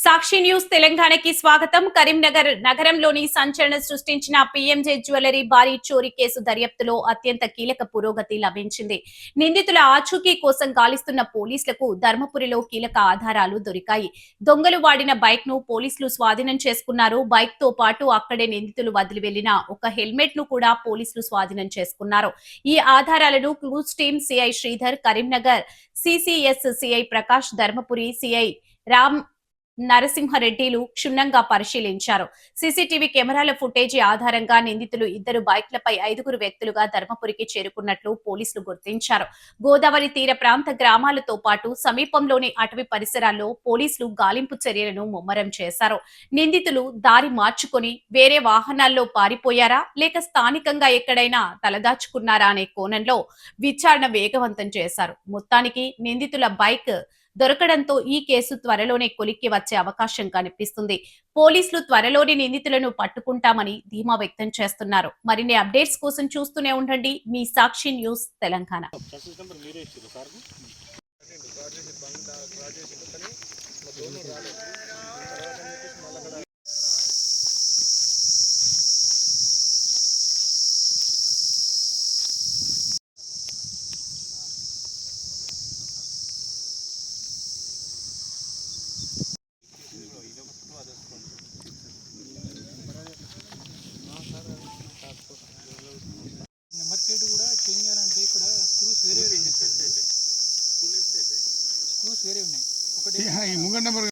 సాక్షి news తెలంగాణకి స్వాగతం. కరీంనగర్ నగరంలోని సంచలనం సృష్టించిన పీఎంజే జ్యువెలరీ భారీ చోరీ కేసు దర్యాప్తులో అత్యంత కీలక పురోగతి లభించింది. నిందితుల ఆచూకీ కోసం గాలిస్తున్న పోలీసులకు ధర్మపురిలో కీలక ఆధారాలు దొరికాయి. దొంగలు వాడిన బైక్ ను పోలీసులు స్వాధీనం చేసుకున్నారు. బైక్ తో పాటు అక్కడే నిందితులు వదిలి వెళ్లిన ఒక హెల్మెట్ ను కూడా పోలీసులు స్వాధీనం చేసుకున్నారు. ఈ ఆధారాలను clues team CI Sridhar, Karimnagar CCS CI Prakash, Dharmapuri CI Ram నరసింహారెడ్డిలు క్షుణ్ణంగా పరిశీలించారు. సీసీటీవీ కెమెరాల ఫుటేజీ ఆధారంగా నిందితులు ఇద్దరు బైక్లపై 5 వ్యక్తులుగా ధర్మపురికి చేరుకున్నట్లు పోలీసులు గుర్తించారు. గోదావరి తీర ప్రాంత గ్రామాలతో పాటు సమీపంలోని అటవీ పరిసరాల్లో పోలీసులు గాలింపు చర్యలను ముమ్మరం చేశారు. నిందితులు దారి మార్చుకొని వేరే వాహనాల్లో పారిపోయారా లేక స్థానికంగా ఎక్కడైనా తలదాచుకున్నారా అనే కోణంలో విచారణ వేగవంతం చేశారు. మొత్తానికి నిందితుల బైక్ దొరకడంతో ఈ కేసు త్వరలోనే కొలిక్కి వచ్చే అవకాశం కనిపిస్తుంది. పోలీసులు త్వరలోనే నిందితులను పట్టుకుంటామని ధీమా వ్యక్తం చేస్తున్నారు. మరిన్ని అప్డేట్స్ కోసం చూస్తూనే ఉండండి మీ సాక్షి న్యూస్ తెలంగాణ. నెంబర్ ప్లేట్ కూడా చేంజ్ చేయాలంటే ఇక్కడ స్క్రూస్ వేరే ఉన్నాయి. ఒకటి ముంగ నెంబర్